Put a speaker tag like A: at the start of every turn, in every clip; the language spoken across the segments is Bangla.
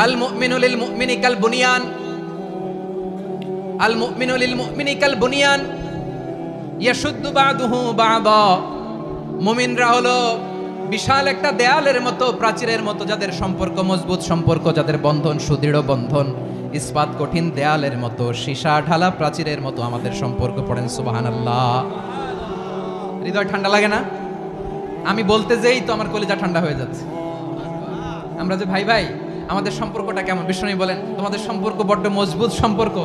A: আল মুমিনু লিল মুমিনি কাল বুনিয়ান, আল মুমিনু লিল মুমিনি কাল বুনিয়ান ইয়াশুদ্দু বা'দুহু বা'দা। মুমিনরা হলো বিশাল একটা দেয়ালের মতো, প্রাচীরের মতো, যাদের সম্পর্ক মজবুত সম্পর্ক, যাদের বন্ধন সুদৃঢ় বন্ধন, ইস্পাত কঠিন দেয়ালের মতো, সীসা ঢালা প্রাচীরের মতো আমাদের সম্পর্ক। পড়েন সুবহানাল্লাহ। হৃদয় ঠান্ডা লাগে না? আমি বলতে যেই তো আমার কলিজা ঠান্ডা হয়ে যাচ্ছে। আমরা যে ভাই ভাই, আমাদের সম্পর্কটা কেমন? বিষ্ণু বলেন তোমাদের সম্পর্ক বড্ড মজবুত সম্পর্ক,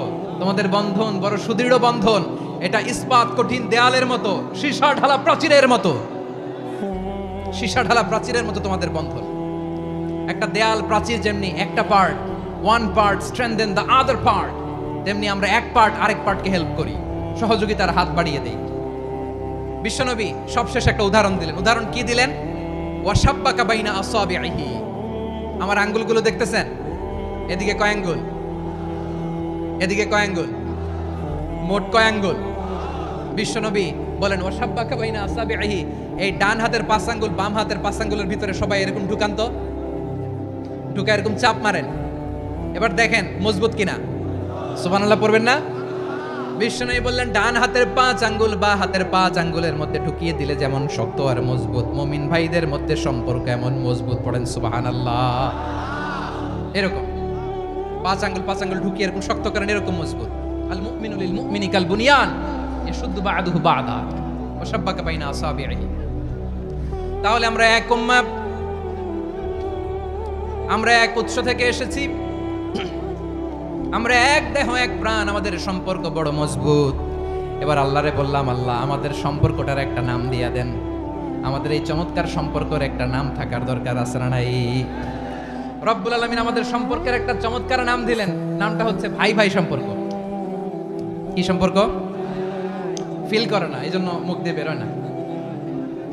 A: তোমাদের বন্ধন বড় সুদৃঢ় বন্ধন, এটা ইস্পাত কঠিন দেয়ালের মতো, সীসা ঢালা প্রাচীরের মতো, সীসা ঢালা প্রাচীরের মতো তোমাদের বন্ধন। একটা দেয়াল প্রাচীর যেমনি একটা part, one part strengthen the other part, তেমনি আমরা এক পার্ট আরেক পার্টকে হেল্প করি, সহযোগিতার হাত বাড়িয়ে দেই। বিশ্বনবী সবশেষ একটা উদাহরণ দিলেন। উদাহরণ কি দিলেন? ওয়াশাব্বাকা বাইনা আসাবিহি। আমার আঙ্গুলগুলো দেখতেছেন? এদিকে কয় আঙ্গুল, এদিকে কয় আঙ্গুল, মোট কয় আঙ্গুল? বিশ্বনবী বলেন ওয়াশাব্বাকা বাইনা আসাবিহি, এই ডান হাতের 5 আঙ্গুল বাম হাতের 5 আঙ্গুলের ভিতরে সবাই এরকম ঢুকান তো, ঢুকা এরকম চাপ মারেন, এবার দেখেন মজবুত কিনা। সুবহানাল্লাহ পড়বেন না? বিশ্বনবী বললেন ডান হাতের 5 আঙ্গুল বা হাতের 5 আঙ্গুলের মধ্যে ঢুকিয়ে দিলে যেমন শক্ত আর মজবুত, মুমিন ভাইদের মধ্যে সম্পর্ক এমন মজবুত। পড়েন সুবহানাল্লাহ। এরকম 5 আঙ্গুল ঢুকিয়ে এরকম শক্ত করেন, এরকম মজবুত। আল মুমিনু লিল মুমিনি কাল বুনিয়ান ইয়াশুদ্দু বা'দুহু বা'দা ওয়া শাব্বাকা বাইনা আসাবিহি। তাহলে আমরা এক উম্মাহ, আমরা এক উৎস থেকে এসেছি, আমরা এক দেহ এক প্রাণ, আমাদের সম্পর্ক বড় মজবুত। এবার আল্লাহরে বললাম, আল্লাহ আমাদের সম্পর্কটার একটা নাম দিয়া দেন। আমাদের এই চমৎকার সম্পর্কের একটা নাম থাকার দরকার আছে না নাই? রব্বুল আলামিন আমাদের সম্পর্কের একটা চমৎকার নাম দিলেন। নামটা হচ্ছে ভাই ভাই সম্পর্ক। কি সম্পর্ক? ফিল করে না, এই জন্য মুখ দিয়ে বেরোয় না।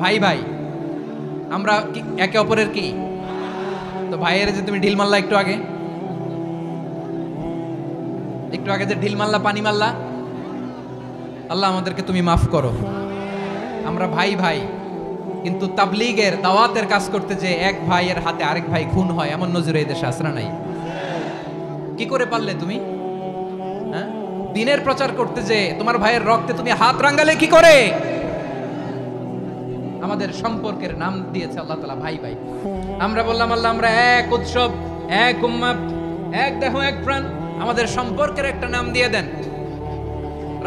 A: ভাই ভাই, আমরা একে অপরের কি? তো ভাইয়ের যে তুমি ঢিল মারলা একটু আগে, একটু আগে যে ঢিল মারলা, পানি মারলা, আল্লাহ আমাদেরকে তুমি মাফ করো। আমরা ভাই ভাই, কিন্তু তাবলীগের দাওয়াতের কাজ করতে যে এক ভাইয়ের হাতে আরেক ভাই খুন হয়, এমন নজির এই দেশে আছে না নাই? কি করে পারলে তুমি? হ্যাঁ, দ্বীনের প্রচার করতে যে তোমার ভাইয়ের রক্তে তুমি হাত রাঙ্গালে কি করে? আমাদের সম্পর্কের নাম দিয়েছে আল্লাহ তাআলা ভাই ভাই। আমরা বললাম আল্লাহ আমরা এক উৎসব, এক উম্মাহ, এক দেহ এক প্রাণ, আমাদের সম্পর্কের একটা নাম দিয়ে দেন।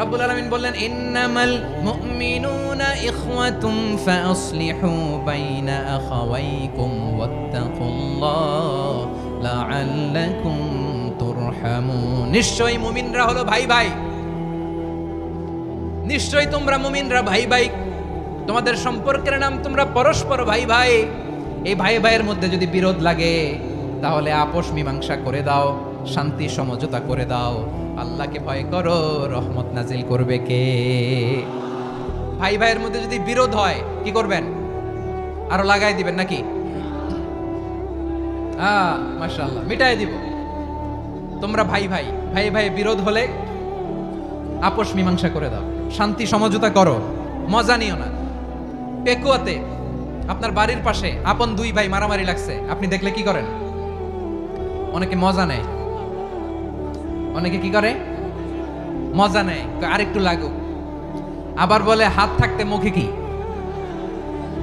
A: রব্বুল আলামিন বললেন ইন্নামাল মুমিনুনা ইখওয়াতুম ফাসলিহু বাইনা আখাওয়াইকুম ওয়াত্তাকুল্লাহ লাআল্লাকুম তুরহামুন। নিশ্চয়ই মুমিনরা হলো ভাই ভাই, নিশ্চয়ই তোমরা মুমিনরা ভাই ভাই, তোমাদের সম্পর্কের নাম তোমরা পরস্পর ভাই ভাই। এই ভাই ভাইয়ের মধ্যে যদি বিরোধ লাগে তাহলে আপোষ মীমাংসা করে দাও, শান্তি সমঝোতা করে দাও। আল্লাহকে ভয় করো, রহমত নাজিল করবে কে? ভাই ভাইয়ের মধ্যে যদি বিরোধ হয় কি করবেন? আরো লাগাই দিবেন নাকি? মাশাআল্লাহ, মিটাই দিব। তোমরা ভাই ভাই, ভাই ভাই বিরোধ হলে আপোষ মীমাংসা করে দাও, শান্তি সমঝোতা করো, মজা নিও না। পেকুয়াতে আপনার বাড়ির পাশে আপন 2 ভাই মারামারি লাগছে, আপনি দেখলে কি করেন? অনেকে মজা নেয়, অনেকে কি করে? মজা নেয়, আরেকটু লাগুক। আবার বলে হাত থাকতে মুখে কি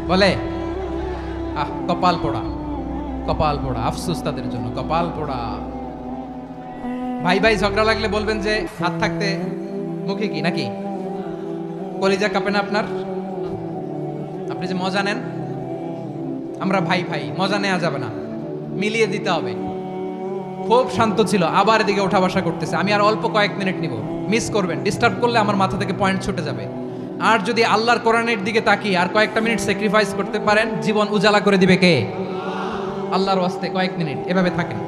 A: বলে? কপাল পোড়া, কপাল পোড়া। আফসোস তাদের জন্য, কপাল পোড়া। ভাই ভাই ঝগড়া লাগলে বলবেন যে হাত থাকতে মুখে কি, নাকি? কলিজা কাঁপে না আপনার? আপনি যে মজা নেন। আমরা ভাই ভাই, মজা নেওয়া যাবে না, মিলিয়ে দিতে হবে। খুব শান্ত ছিল, আবার এদিকে ওঠা বসা করতেছে। আমি আর অল্প কয়েক মিনিট নিব, মিস করবেন। ডিস্টার্ব করলে আমার মাথা থেকে পয়েন্ট ছুটে যাবে। আর যদি আল্লাহর কোরআনের দিকে তাকিয়ে আর কয়েকটা মিনিট স্যাক্রিফাইস করতে পারেন, জীবন উজালা করে দিবে কে? আল্লাহর ওয়াস্তে কয়েক মিনিট এভাবে থাকেন।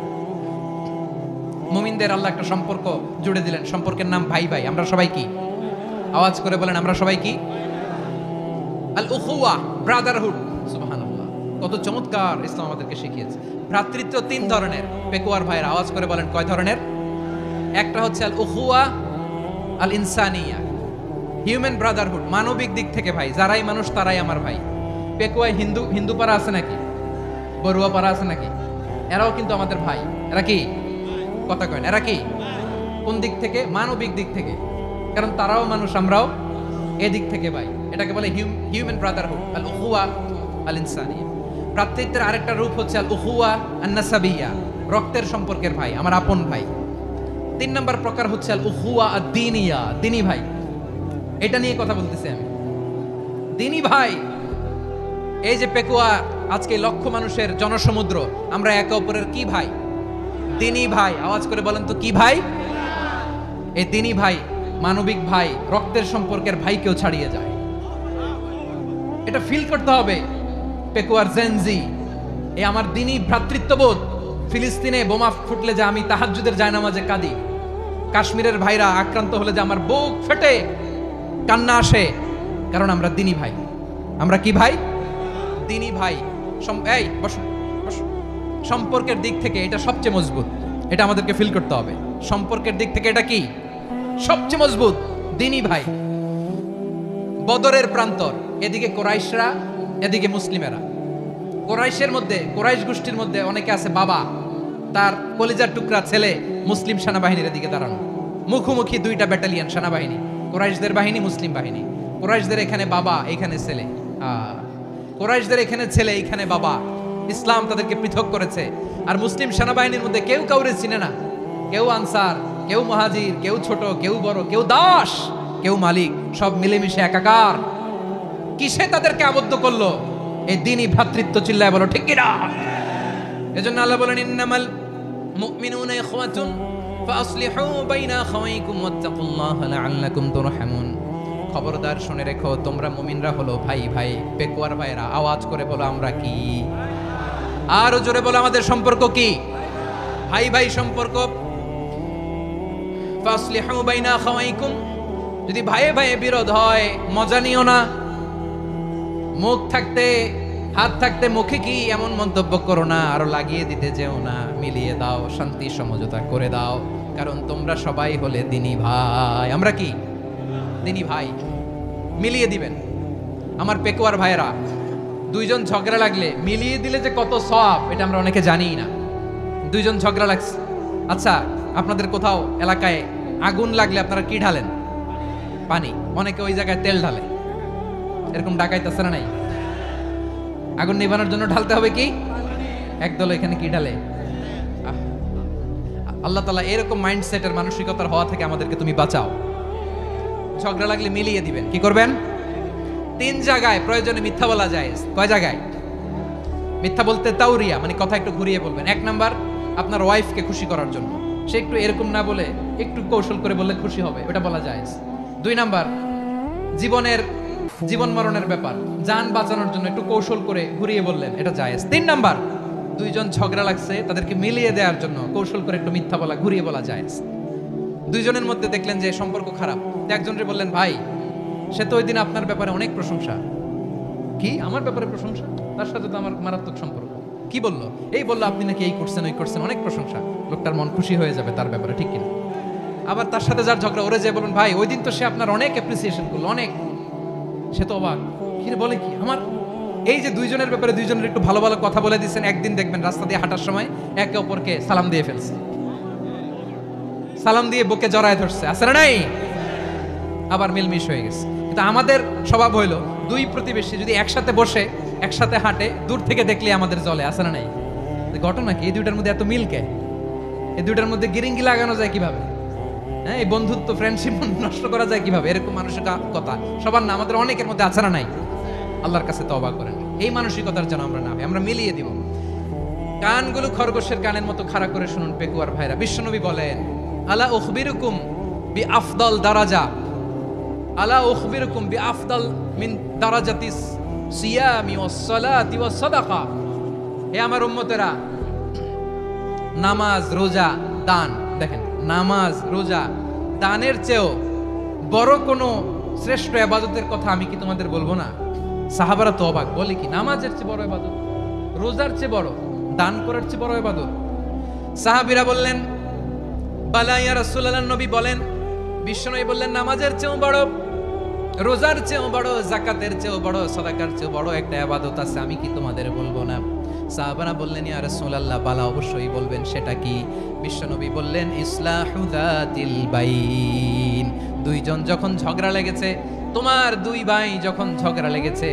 A: মুমিনদের আল্লাহ একটা সম্পর্ক জুড়ে দিলেন, সম্পর্কের নাম ভাই ভাই। আমরা সবাই কি? আওয়াজ করে বলেন, আমরা সবাই কি? আল উখুয়া, ব্রাদারহুড। সুবহানাল্লাহ, কত চমৎকার ইসলাম আমাদেরকে শিখিয়েছে। ভ্রাতৃত্ব 3 ধরনের। পেকুয়ার ভাইয়ের আওয়াজ করে বলেন কয় ধরনের? একটা হচ্ছে আল উখুয়া আল ইনসানিয়া, হিউম্যান ব্রাদারহুড, মানবিক দিক থেকে ভাই, যারাই মানুষ তারাই আমার ভাই। পেকুয়ায় হিন্দু পাড়া আছে নাকি? বড়ুয়া পাড়া আছে নাকি? এরাও কিন্তু আমাদের ভাই। এরা কি কথা কয় না? এরা কি কোন দিক থেকে? মানবিক দিক থেকে, কারণ তারাও মানুষ, আমরাও এদিক থেকে ভাই। এটাকে বলে হিউম্যান ব্রাদারহুড, আল উখুয়া আল ইনসানিয়া। ভ্রাতৃত্বের আরেকটা রূপ হচ্ছে আল উখুয়া আন নাসাবিয়া, রক্তের সম্পর্কের ভাই, আমার আপন ভাই। 3 নম্বর প্রকার হচ্ছে আল উখুয়া আদ দীনিয়া, দিনী ভাই। এটা নিয়ে কথা বলতেছি আমি। দিনী ভাই, এই যে পেকুয়া আজকে লক্ষ মানুষের জনসমুদ্র, আমরা একে অপরের কি ভাই? দিনী ভাই। আওয়াজ করে বলেন তো কি ভাই? এই দিনী ভাই, মানবিক ভাই, রক্তের সম্পর্কের ভাইকেও ছাড়িয়ে যায়। এটা ফিল করতে হবে। পেকুয়ার জেনজি, এই আমার দিনী ভ্রাতৃত্ববোধ। ফিলিস্তিনে বোমা ফুটলে যে আমি তাহাজ্জুদের জায়নামাজে কাঁদি, কাশ্মীরের ভাইরা আক্রান্ত হলে যে আমার বুক ফেটে কান্না আসে, কারণ আমরা দিনী ভাই। আমরা কি ভাই? দিনী ভাই। এই বসো বসো। সম্পর্কের দিক থেকে এটা সবচেয়ে মজবুত, এটা আমাদেরকে ফিল করতে হবে। সম্পর্কের দিক থেকে এটা কি সবচেয়ে মজবুত? দিনী ভাই। বদরের প্রান্তর, এদিকে কোরাইশরা, এদিকে মুসলিমেরা। কোরাইশের মধ্যে, কোরাইশ গোষ্ঠীর মধ্যে অনেকে আছে বাবা, তার কলিজার টুকরা ছেলে মুসলিম সেনাবাহিনীর এদিকে দাঁড়ানো, মুখোমুখি 2টা ব্যাটালিয়ন সেনাবাহিনী, কোরাইশদের বাহিনী, মুসলিম বাহিনী। কোরাইশদের এখানে বাবা, এখানে ছেলে। কোরাইশদের এখানে ছেলে, এখানে বাবা। ইসলাম তাদেরকে পৃথক করেছে। আর মুসলিম সেনাবাহিনীর মধ্যে কেউ কাউরে চিনে না। কেউ আনসার, কেউ মুহাজির, কেউ ছোট, কেউ বড়, কেউ দাস, কেউ মালিক, সব মিলেমিশে একাকার। কিসে তাদেরকে আবদ্ধ করলো? এই দিনই ভ্রাতৃত্ব। চিল্লায় বলো ঠিক কিনা? এজন্য আল্লাহ বলেন, ইন্নামাল মুমিনুনা ইখওয়াতুন ফাসলিহু বাইনা আখাওয়াইকুম ওয়াত্তাকুল্লাহা লাআল্লাকুম তুরহামুন। খবরদার শুনে রেখো, তোমরা মুমিনরা হলো ভাই ভাই। পেকুয়ার ভাইরা আওয়াজ করে বলো আমরা কি? আরো জোরে বলো আমাদের সম্পর্ক কি? ভাই ভাই সম্পর্ক। ফাসলিহু বাইনা আখাওয়াইকুম, যদি ভাইয়ে ভাইয়ে বিরোধ হয় মজা নিও না। মুখ থাকতে, হাত থাকতে মুখে কি এমন মন্তব্য করো না, আরো লাগিয়ে দিতে যেও না। মিলিয়ে দাও, শান্তি সমঝোতা করে দাও, কারণ তোমরা সবাই হলে দিনী ভাই। আমরা কি দিনী ভাই? মিলিয়ে দিবেন। আমার পেকুয়ার ভাইরা, 2 জন ঝগড়া লাগলে মিলিয়ে দিলে যে কত সওয়াব, এটা আমরা অনেকে জানিই না। 2 জন ঝগড়া লাগছে, আচ্ছা আপনাদের কোথাও এলাকায় আগুন লাগলে আপনারা কি ঢালেন? পানি। অনেকে ওই জায়গায় তেল ঢালে। এরকম ডাকাইতেছে না নাই? আগুন নিভানোর জন্য ঢালতে হবে কি? একদল এখানে কি ঢালে? আল্লাহ তাআলা এরকম মাইন্ডসেটের মানসিকতার হওয়া থেকে আমাদেরকে তুমি বাঁচাও। ঝগড়া লাগলে মিলিয়ে দিবেন। কি করবেন? 3 জায়গায় প্রয়োজনে মিথ্যা বলা যায়। কয় জায়গায় মিথ্যা বলতে? তাওরিয়া, মানে কথা একটু ঘুরিয়ে বলবেন। 1 নাম্বার, আপনার ওয়াইফকে খুশি করার জন্য, সে একটু এরকম না বলে একটু কৌশল করে বললে খুশি হবে, ওটা বলা যায়। 2 নাম্বার, জীবন মরণের ব্যাপার, জান বাঁচানোর জন্য একটু কৌশল করে ঘুরিয়ে বললেন, এটা জায়েজ। 3 নাম্বার, 2 জন ঝগড়া লাগছে, তাদেরকে মিলিয়ে দেওয়ার জন্য কৌশল করে একটু মিথ্যা বলা, ঘুরিয়ে বলা জায়েজ। 2 জনের মধ্যে দেখলেন যে সম্পর্ক খারাপ, একজনকে বললেন, ভাই সে তো ওই দিন আপনার ব্যাপারে অনেক প্রশংসা। কি আমার ব্যাপারে প্রশংসা? তার সাথে তো আমার মারাত্মক সম্পর্ক। কি বললো? এই বললো আপনি নাকি এই করছেন ওই করছেন, অনেক প্রশংসা। লোকটার মন খুশি হয়ে যাবে তার ব্যাপারে, ঠিক কিনা? আবার তার সাথে যার ঝগড়া, ওরে যে বলুন, ভাই ওই দিন তো সে আপনার অনেক অ্যাপ্রিসিয়েশন করলো, অনেক। সে তো অবাক, কি বলে কি আমার? এই যে 2 জনের ব্যাপারে 2 জনের একটু ভালো ভালো কথা বলে দিচ্ছেন, একদিন দেখবেন রাস্তা দিয়ে হাঁটার সময় একে অপরকে সালাম দিয়ে ফেলছে, সালাম দিয়ে বুকে জড়ায় ধরছে, আছে না নাই? আবার মিলমিশ হয়ে গেছে। কিন্তু আমাদের স্বভাব হইলো 2 প্রতিবেশী যদি একসাথে বসে একসাথে হাঁটে, দূর থেকে দেখলে আমাদের জলে, আছে না নাই? ঘটনা কি? এই 2টার মধ্যে এত মিল কে? এই 2টার মধ্যে গিরিঙ্গি লাগানো যায় কিভাবে? হ্যাঁ, এই বন্ধুত্ব, ফ্রেন্ডশিপ নষ্ট করা যায় কিভাবে? এরকম মানসিকতা সবার না, আমাদের অনেকের মধ্যে আছে না নাই? আল্লাহর কাছে তওবা করেন, এই মানসিকতার যেন আমরা না হই, আমরা মিলিয়ে দিব। কানগুলো খরগোশের কানের মতো খাড়া করে শুনুন পেকুয়ার ভাইরা। বিশ্বনবী বলেন, আলা উখবিরুকুম বি আফদাল দারাজা, আলা উখবিরুকুম বি আফদাল মিন দারাজাতিস সিয়ামি ওয়াস সালাতি ওয়াস সাদাকা। হে আমার উম্মতেরা, নামাজ, রোজা, দান, দেখেন নামাজ, রোজা, দানের চেয়েও বড় কোনো শ্রেষ্ঠ ইবাদতের কথা আমি কি তোমাদের বলবো না? সাহাবারা তো অবাক, বলে কি নামাজের চেয়ে বড় ইবাদত, রোজার চেয়ে বড়, দান করার চেয়ে বড় ইবাদত? সাহাবীরা বললেন, বালা ইয়া রাসূলুল্লাহ। নবী বলেন, বিশ্বনবী বললেন, নামাজের চেয়েও বড়, রোজার চেয়েও বড়, যাকাতের চেয়েও বড়, সাদাকার চেয়েও বড় একটা ইবাদত আছে, আমি কি তোমাদের বলবো না? সাহাবারা বললেন, ইয়া রাসূলুল্লাহ, বালা, অবশ্যই বলবেন, সেটা কি? বিশ্বনবী বললেন, ইসলাহু যাতিল বাইন। দুইজন যখন ঝগড়া লেগেছে, তোমার দুই ভাই যখন ঝগড়া লেগেছে,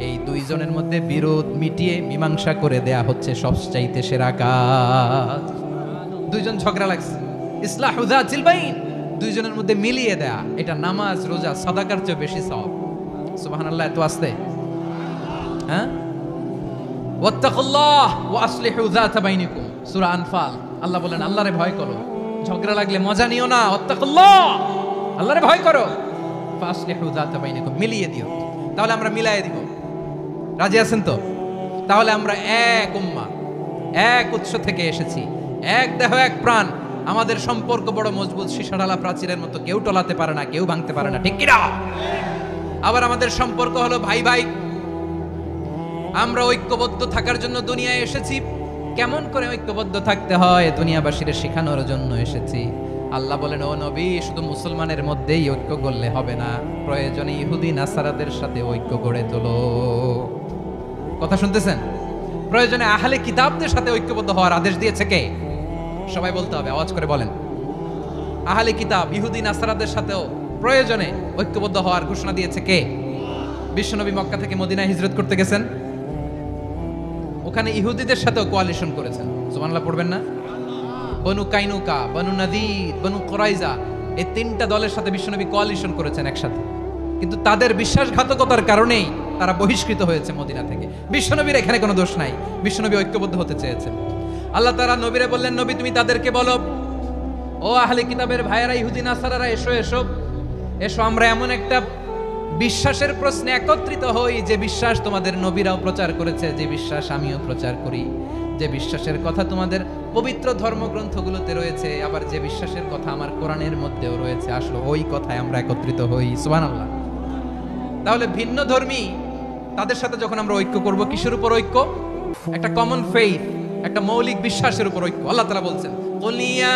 A: এই দুইজনের মধ্যে বিরোধ মিটিয়ে মীমাংসা করে দেয়া হচ্ছে সবচাইতে সেরা কাজ। দুইজন ঝগড়া লাগছে, ইসলাহু যাতিল বাইন, দুইজনের মধ্যে মিলিয়ে দেয়া, এটা নামাজ, রোজা, সাদাকার চেয়ে বেশি সওয়াব। সুবহানাল্লাহ। এত আসতে, হ্যাঁ? ওয়াত্তাকুল্লাহ ওয়া আসলিহু যাতা বাইনিকুম, সূরা আনফাল। আল্লাহ বলেন, আল্লাহরে ভয় করো, ঝগড়া লাগলে মজা নিও না। ওয়াত্তাকুল্লাহ, আল্লাহরে ভয় করো। ফাসলিহু যাতা বাইনিকুম, মিলিয়ে দিও। তাহলে আমরা মিলায়ে দিব। রাজি আছেন তো? তাহলে আমরা এক উম্মাহ, এক উৎস থেকে এসেছি, এক দেহ, এক প্রাণ। আমাদের সম্পর্ক বড় মজবুত, সীসাঢালা প্রাচীরের মতো, কেউ টলাতে পারে না, কেউ ভাঙতে পারে না, ঠিক কি না? আবার আমাদের সম্পর্ক হলো ভাই ভাই। আমরা ঐক্যবদ্ধ থাকার জন্য দুনিয়ায় এসেছি। কেমন করে ঐক্যবদ্ধ থাকতে হয় দুনিয়াবাসীর শেখানোর জন্য এসেছি। আল্লাহ বলেন, ও নবী, শুধু মুসলমানের মধ্যেই ঐক্য করলে হবে না, প্রয়োজনে ইহুদি নাসারাদের সাথে ঐক্য গড়ে তোলো। কথা শুনতেছেন? প্রয়োজনে আহলে কিতাবদের সাথে ঐক্যবদ্ধ হওয়ার আদেশ দিয়েছে কে? সবাই বলতে হবে, আওয়াজ করে বলেন। আহলে কিতাব, ইহুদি নাসারাদের সাথেও প্রয়োজনে ঐক্যবদ্ধ হওয়ার ঘোষণা দিয়েছে কে? বিশ্বনবী মক্কা থেকে মদিনায় হিজরত করতে গেছেন, ওখানে ইহুদিদের সাথেও কোয়ালিশন করেছেন। সুবহানাল্লাহ পড়বেন না? বনু কাইনুকা, বনু নাদির, বনু কুরাইজা, এই তিনটা দলের সাথে বিশ্বনবী কোয়ালিশন করেছেন একসাথে। কিন্তু তাদের বিশ্বাসঘাতকতার কারণেই তারা বহিষ্কৃত হয়েছে মদিনা থেকে। বিশ্বনবীর এখানে কোনো দোষ নাই, বিশ্বনবী ঐক্যবদ্ধ হতে চেয়েছেন। আল্লাহ তাআলা নবীরে বললেন, নবী, তুমি তাদেরকে বলো, ও আহলে কিতাবের ভাইয়েরা, ইহুদি নাসারারা, এসো এসো এসো, আমরা এমন একটা বিশ্বাসের প্রশ্নে একত্রিত হই যে বিশ্বাস তোমাদের নবীরাও প্রচার করেছে, যে বিশ্বাস আমিও প্রচার করি, যে বিশ্বাসের কথা তোমাদের পবিত্র ধর্মগ্রন্থগুলোতে রয়েছে, আবার যে বিশ্বাসের কথা আমার কোরআনের মধ্যেও রয়েছে। আসলে ওই কথায় আমরা একত্রিত হই। সুবহানাল্লাহ। তাহলে ভিন্ন ধর্মী তাদের সাথে যখন আমরা ঐক্য করব, কিসের উপর ঐক্য? একটা কমন ফেইথ, একটা মৌলিক বিশ্বাসের উপর ঐক্য। আল্লাহ তাআলা বলছেন, কুলিয়া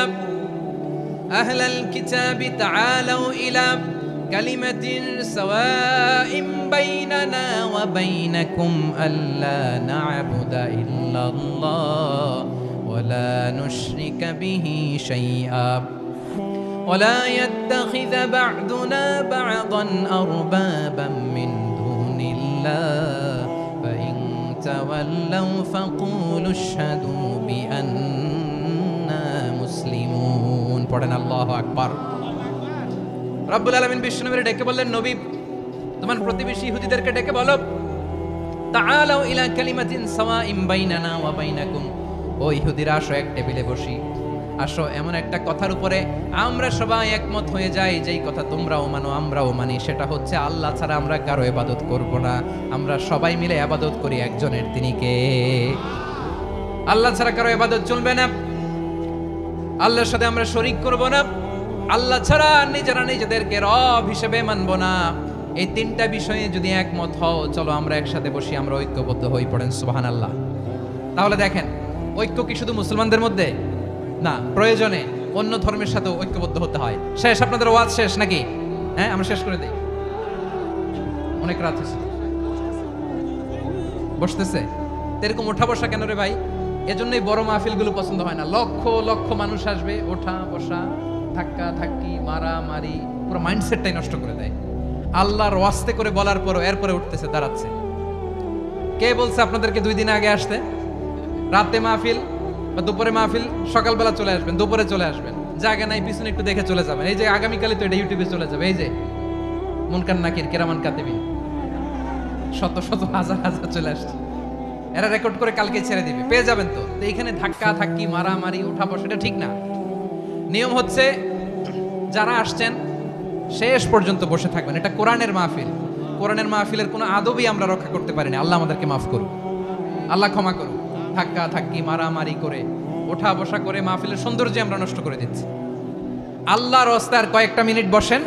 A: আহলাল কিতাবি তাআলাউ ইলা কালিমাতিন সাওয়াইন বাইনানা ওয়া বাইনাকুম আল্লা না'বুদা ইল্লাল্লাহ ওয়া লা নুশরিকা বিহি শাইআ ওয়া লা ইয়াত্তাখিযা বা'দুনা বা'দান আরবাবাম মিন দুনিল্লাহ ফা ইন তাওয়াল্লাউ ফাকুলু আশহাদু বিআন্না মুসলিমুন। পড়েন আল্লাহু আকবার। রব্বুল আলামিন বিশ্বনবীর ডেকে বললেন, নবী, তোমার প্রতিবেশী ইহুদিদেরকে ডেকে বলো, তাআলাউ ইলা কালিমাতিন সাওয়াইন বাইনানা ওয়া বাইনাকুম, ও ইহুদিরা, আসো এক টেবিলে বসি, আসো এমন একটা কথার উপরে আমরা সবাই একমত হয়ে যাই, যেই কথা তোমরাও মানো আমরাও মানি, সেটা হচ্ছে আল্লাহ ছাড়া আমরা কারো ইবাদত করব না। আমরা সবাই মিলে ইবাদত করি একজনের, তিনি কে? আল্লাহ ছাড়া কারো ইবাদত চলবে না, আল্লাহর সাথে আমরা শরীক করব না, আল্লাহ ছাড়া নিজেরা নিজেদেরকে রব হিসেবে মানব না। এই তিনটা বিষয়ে যদি একমত হও, চলো আমরা একসাথে বসি, আমরা ঐক্যবদ্ধ হই। পড়েন সুবহানাল্লাহ। তাহলে দেখেন, ঐক্য কি শুধু মুসলমানদের মধ্যে না, প্রয়োজনে অন্য ধর্মের সাথে ঐক্যবদ্ধ হতে হয়। শেষ? আপনাদের ওয়াজ শেষ নাকি? হ্যাঁ, আমরা শেষ করে দিই, অনেক রাত হয়েছে। বসতেছে এরকম ওঠা বসা কেন রে ভাই? এজন্যই বড় মাহফিলগুলো পছন্দ হয় না। লক্ষ লক্ষ মানুষ আসবে, ওঠা বসা, ধাক্কা ধাক্কি, মারামারি, পুরো মাইন্ডসেটটাই নষ্ট করে দেয়। আল্লাহর ওয়াস্তে করে বলার পরও এরপরে উঠতেছে, দাঁড়াচ্ছে। কে বলছে আপনাদেরকে 2 দিন আগে আসতে? রাতে মাহফিল বা দুপুরে মাহফিল, সকালবেলা চলে আসবেন, দুপুরে চলে আসবেন, জায়গা নাই পিছনে একটু দেখে চলে যাবেন। এই যে আগামীকালে তো এটা ইউটিউবে চলে যাবে, এই যে মুনকার নাকির কিরামান কাতিবিন, শত শত হাজার হাজার চলে আসছে, এরা রেকর্ড করে কালকে ছেড়ে দিবে, পেয়ে যাবেন। তো এইখানে ধাক্কা ধাক্কি, মারামারি, ওঠা বসা, এটা ঠিক না। নিয়ম হচ্ছে, যারা আসছেন শেষ পর্যন্ত বসে থাকবেন। এটা কোরআনের মাহফিল, কোরআনের মাহফিলের কোনো আদবই আমরা রক্ষা করতে পারিনি। আল্লাহ আমাদেরকে মাফ করুন, আল্লাহ ক্ষমা করুন। ধাক্কা ধাক্কি, মারামারি করে, ওঠা বসা করে মাহফিলের সৌন্দর্য আমরা নষ্ট করে দিচ্ছি। আল্লাহর রাস্তায় আর কয়েকটা মিনিট বসেন।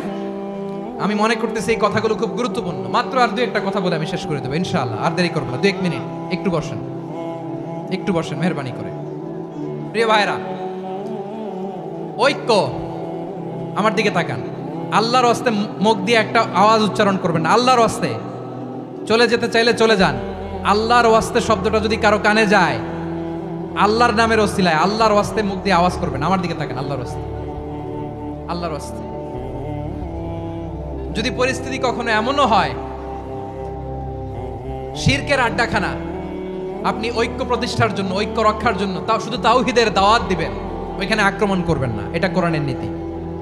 A: আমি মনে করতেছি এই কথাগুলো খুব গুরুত্বপূর্ণ। মাত্র আর 2-1টা কথা বলে আমি শেষ করে দেবো ইনশাআল্লাহ, আর দেরি করবো না। 2-1 মিনিট একটু বসেন, একটু বসেন মেহরবানি করে। প্রিয় ভাইরা, ঐক্য, আমার দিকে তাকান। আল্লাহর রাস্তায় মুখ দিয়ে একটা আওয়াজ উচ্চারণ করবেন না। আল্লাহর রাস্তায় চলে যেতে চাইলে চলে যান, আল্লাহর ওয়াস্তে শব্দটা যদি কারো কানে যায়, আল্লাহর নামের ওসিলায় আল্লাহর ওয়াস্তে মুখ দিয়ে আওয়াজ করবেন, আমার দিকে তাকান, আল্লাহর ওয়াস্তে, আল্লাহর ওয়াস্তে। যদি পরিস্থিতি কখনো এমনও হয় শিরকের আড্ডাখানা, আপনি ঐক্য প্রতিষ্ঠার জন্য, ঐক্য রক্ষার জন্য তাও শুধু তাওহীদের দাওয়াত দিবেন, ওইখানে আক্রমণ করবেন না, এটা কোরআনের নীতি।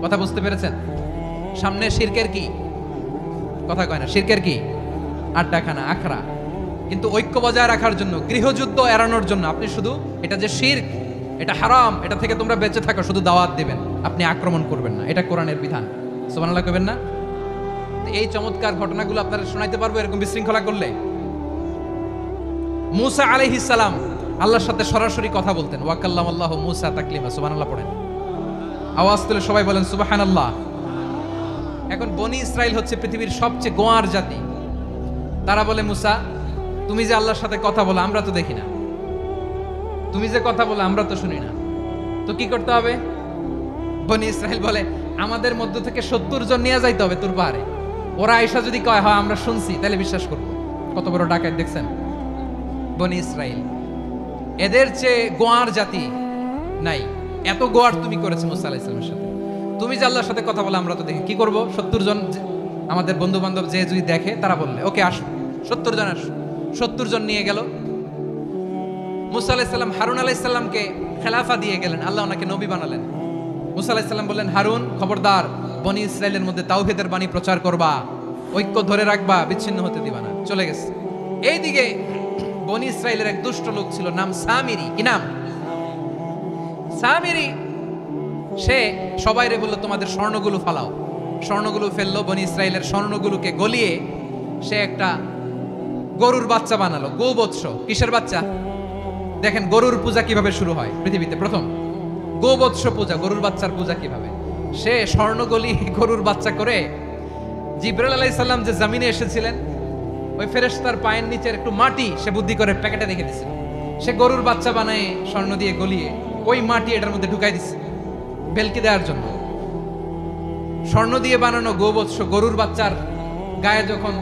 A: কথা বুঝতে পেরেছেন? সামনে শিরকের কি কথা কয় না, শিরকের কি আড্ডাখানা, আখড়া। কিন্তু ঐক্য বজায় রাখার জন্য, গৃহযুদ্ধ এড়ানোর জন্য আপনি শুধু এটা যে শিরক, এটা হারাম, এটা থেকে তোমরা বেঁচে থাকো, শুধু দাওয়াত দিবেন, আপনি আক্রমণ করবেন না, এটা কোরআনের বিধান। সুবহানাল্লাহ কইবেন না? এই চমৎকার ঘটনাগুলো আপনারা শোনাইতে পারবো এরকম বিশৃঙ্খলা করলে। মুসা আলাইহিস সালাম আল্লাহর সাথে সরাসরি কথা বলতেন, ওয়াকাল্লামাল্লাহু মুসা তাকলিমা। সুবহানাল্লাহ পড়েন, আওয়াজ তুলে সবাই বলেন সুবহানাল্লাহ। এখন বনি ইসরাইল হচ্ছে পৃথিবীর সবচেয়ে গোয়ার জাতি। তারা বলে, মুসা তুমি যে আল্লাহর সাথে কথা বলো আমরা তো দেখি না, তুমি যে কথা বলো আমরা তো শুনি না, তো কি করতে হবে? বনি ইসরাইল বলে, আমাদের মধ্য থেকে 70 জন নিয়ে যাইতে হবে তোর পাহাড়ে। ওরা আয়েশা যদি কয় হয় আমরা শুনছি, তাহলে বিশ্বাস করবো। কত বড় ডাকাত দেখছেন বনি ইসরাইল। এদের চেয়ে গোয়ার জাতি নাই, এত গোয়ার তুমি করেছো মুসা আলাইহিস সালামের সাথে। তুমি যে আল্লাহর সাথে কথা বলে আমরা তো দেখি, কি করব? 70 জন আমাদের বন্ধু বান্ধব যে যদি দেখে, তারা বললে ওকে আসো, 70 জন আসো। 70 জন নিয়ে গেল। মুসা আলাইহিস সালাম হারুন আলাইহিস সালামকে খেলাফা দিয়ে গেলেন, আল্লাহ ওনাকে নবী বানালেন। মুসা আলাইহিস সালাম বললেন, হারুন খবরদার, বনি ইসরাইলের মধ্যে তাওহীদের বাণী প্রচার করবা, ঐক্য ধরে রাখবা, বিচ্ছিন্ন হতে দিবা না। চলে গেছে। এইদিকে বনি ইসরাইলের এক দুষ্ট লোক ছিল, নাম সামিরি। কি নাম? সামিরি। সে সবাইরে বলল, তোমাদের স্বর্ণগুলো ফালাও। স্বর্ণগুলো ফেললো, বনি ইসরাইলের স্বর্ণগুলোকে গলিয়ে সে একটা গরুর বাচ্চা বানালো। গোবৎস। কিসের বাচ্চা? দেখেন গরুর পূজা কিভাবে শুরু হয় পৃথিবীতে প্রথম, গোবৎস পূজা, গরুর বাচ্চার পূজা কিভাবে। সে স্বর্ণ গলি গরুর বাচ্চা করে, জিবরাইল আলাইহিস সালাম যে জমিনে এসেছিলেন, ওই ফেরেশতার পায়ের নিচের একটু মাটি সে বুদ্ধি করে প্যাকেটে রেখে দিয়েছিল। সে গরুর বাচ্চা বানায় স্বর্ণ দিয়ে গলিয়ে ওই মাটি এটার মধ্যে ঢুকাই দিচ্ছে ভেলকি দেওয়ার জন্য। স্বর্ণ দিয়ে বানানো গোবৎস গরুর বাচ্চার গায়ে যখন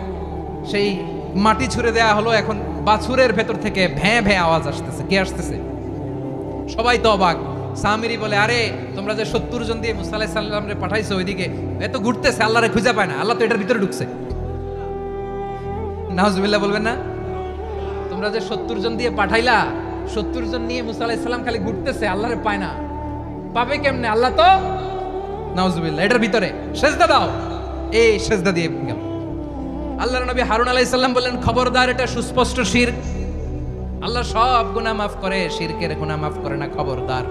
A: সেই মাটি ছুঁড়ে দেয়া হলো, এখন বাছুরের ভেতর থেকে ভ্যাঁ ভ্যাঁ আওয়াজ আসতেছে। কে আসতেছে? সবাই তো অবাক। সামিরি বলে, আরে তোমরা যে 70 জন দিয়ে মুসা আলাইহিস সালামরে পাঠাইছো, ওইদিকে এত ঘুরতেছে, আল্লাহরে খুঁজে পায় না, আল্লাহ তো এটার ভিতরে ঢুকছে। নাউজুবিল্লাহ বলবেন না? তোমরা যে 70 জন দিয়ে পাঠাইলা, 70 জন নিয়ে মুসা আলাইহিস সালাম খালি ঘুরতেছে, আল্লাহরে পায় না, পাবে কেমনে? আল্লাহ তো, নাউজুবিল্লাহ, এটার ভিতরে সেজদা দাও। এই সেজদা দিয়ে গেল। আল্লাহর নবী হারুন আলাইহিস সালাম বললেন, খবরদার, এটা সুস্পষ্ট শিরক। আল্লাহ সব গুনাহ মাফ করে, শিরকের গুনাহ মাফ করে না। খবরদার,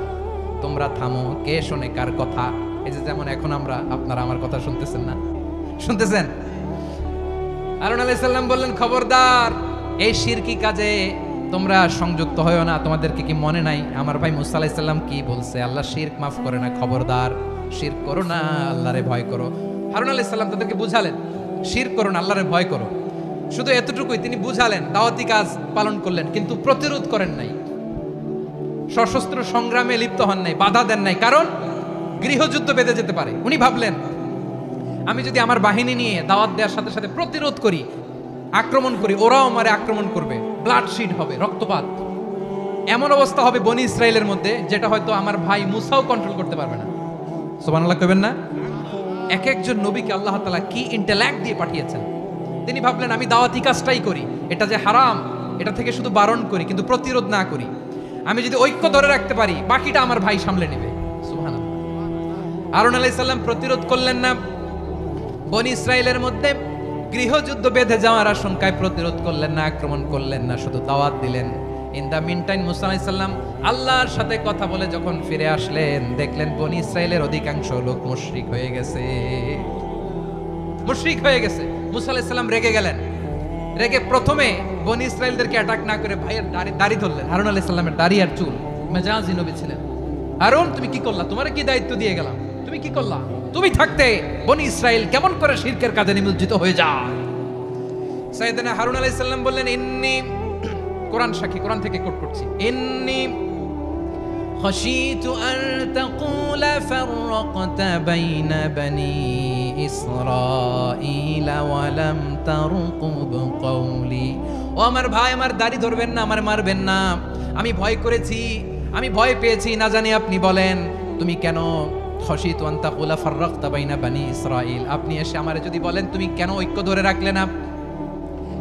A: তোমরা থামো। কে শোনে কার কথা? এই যে যেমন এখন আপনারা আমার কথা শুনতেছেন না, শুনতেছেন? হারুন আলাইহিস সালাম বললেন, খবরদার, এই শিরকি কাজে তোমরা সংযুক্ত হয়ো না। তোমাদেরকে কি মনে নাই আমার ভাই মুসা আলাইহিস সালাম কি বলছে? আল্লাহ শিরক মাফ করে না। খবরদার, শিরক করো না, আল্লাহরে ভয় করো। হারুন আলাইহিস সালাম তাদেরকে বুঝালেন, শিরক করো না, আল্লাহরে ভয় করো। শুধু এতটুকুই তিনি বুঝালেন, দাওয়াতি কাজ পালন করলেন, কিন্তু প্রতিরোধ করেন নাই, সশস্ত্র সংগ্রামে লিপ্ত হন নাই, বাধা দেন নাই, কারণ গৃহযুদ্ধ বেঁধে যেতে পারে। উনি ভাবলেন, আমি যদি আমার বাহিনী নিয়ে দাওয়াত দেওয়ার সাথে সাথে প্রতিরোধ করি, আক্রমণ করি, ওরাও আমারে আক্রমণ করবে, ব্লাডশিড হবে, রক্তপাত, এমন অবস্থা হবে বনি ইসরাইলের মধ্যে যেটা হয়তো আমার ভাই মুসাও কন্ট্রোল করতে পারবে না। সুবহানাল্লাহ কইবেন না? এক একজন নবীকে আল্লাহ তাআলা কি ইন্টেলেক্ট দিয়ে পাঠিয়েছেন। তিনি ভাবলেন, আমি দাওয়াতি কাজটাই করি, এটা যে হারাম এটা থেকে শুধু বারণ করি, কিন্তু প্রতিরোধ না করি। আমি যদি ঐক্য ধরে রাখতে পারি, বাকিটা আমার ভাই সামলে নেবে। সুবহানাল্লাহ। হারুন আলাইহিস সালাম প্রতিরোধ করলেন না, বনি ইসরাইলের মধ্যে গৃহযুদ্ধ বেঁধে যাওয়ার আশঙ্কায় প্রতিরোধ করলেন না, আক্রমণ করলেন না, শুধু দাওয়াত দিলেন। ইন দা মিন টাইম মুসা আলাইহিস সালাম আল্লাহর সাথে কথা বলে যখন ফিরে আসলেন, দেখলেন বনি ইসরাইলের অধিকাংশ লোক মুশরিক হয়ে গেছে, মুশরিক হয়ে গেছে। মুসা আলাইহিস সালাম রেগে গেলেন। রেগে প্রথমে বনি ইসরাইলদেরকে অ্যাটাক না করে ভাইয়ের দাড়ি ধরলেন। হারুন আলাইহিস সালামের দাড়ি আর চুল। মেজাজি নবী ছিলেন। হারুন, তুমি কি করলা? তোমার কি দায়িত্ব দিয়ে গেলাম, তুমি কি করলা? তুমি থাকতে বনি ইসরাইল কেমন করে শিরকের কাজে নিমজ্জিত হয়ে যায়? সাইয়েদনা হারুন আলাইহিস সালাম বললেন, ইন্নী, কোরআন সাক্ষী, কোরআন থেকে কোট করছি, ইন্নী খাশিতু আন তাকুলা ফাররাকতা বাইনা বানি ইসরাঈল ওয়া লাম তারকুব কওলি ও আমার ভাই, আমার দাড়ি ধরবেন না, আমার মারবেন না, আমি ভয় করেছি, আমি ভয় পেয়েছি, না জানি আপনি বলেন তুমি কেন খশিতু আন তাকুলা ফাররাকতা বাইনা বানি ইসরাঈল, আপনি এসে আমারে যদি বলেন তুমি কেন ঐক্য ধরে রাখলে না,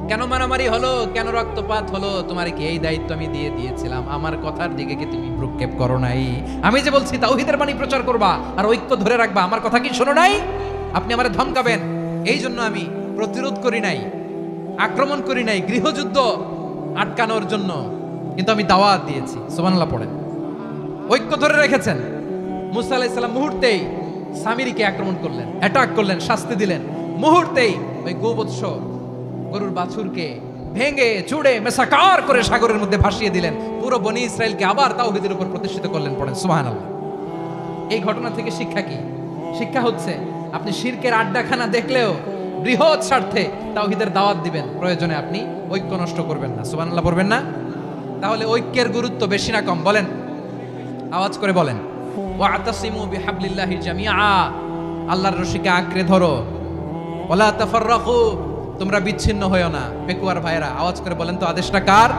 A: কেন মারামারি হলো, কেন রক্তপাত হলো, তোমার কি এই দায়িত্ব আমি দিয়ে দিয়েছিলাম, আমার কথার দিকে কি তুমি ভ্রুক্ষেপ করো নাই? আমি যে বলছি তাওহীদের বাণী প্রচার করবা আর ঐক্য ধরে রাখবা, আমার কথা কি শোনো নাই? আপনি আমারে ধমকাবেন, এই জন্য আমি প্রতিরোধ করি নাই, আক্রমণ করি নাই, গৃহযুদ্ধ আটকানোর জন্য কিন্তু আমি দাওয়াত দিয়েছি। সুবহানাল্লাহ পড়েন। ঐক্য ধরে রেখেছেন। মুসা আলাইহিস সালাম মুহূর্তেই সামিরীকে আক্রমণ করলেন, অ্যাটাক করলেন, শাস্তি দিলেন। মুহূর্তেই ওই গোবৎস গরুর বাছুরকে ভেঙে চুড়ে মেসাকার করে সাগরের মধ্যে ভাসিয়ে দিলেন। পুরো বনি ইসরায়েলকে আবার তাওহীদের উপর প্রতিষ্ঠিত করলেন। পড়েন সুবহানাল্লাহ। এই ঘটনা থেকে শিক্ষা কি? শিক্ষা হচ্ছে আপনি শিরকের আড্ডাখানা দেখলেও বৃহৎ স্বার্থে তাওহীদের দাওয়াত দিবেন, প্রয়োজনে আপনি ঐক্য নষ্ট করবেন না। সুবহানাল্লাহ পড়বেন না? তাহলে ঐক্যের গুরুত্ব বেশি না কম বলেন? আওয়াজ করে বলেন। ওয়াতাসিমু বিহাবলিল্লাহি জামিআ, আল্লাহর রশিকে আঁকড়ে ধরো। ওয়ালা তাফাররাকু, তোমরা বিচ্ছিন্ন হয়ো না। পেকুয়ার ভাইরা আওয়াজ করে বলেন তো আদেশটা কার?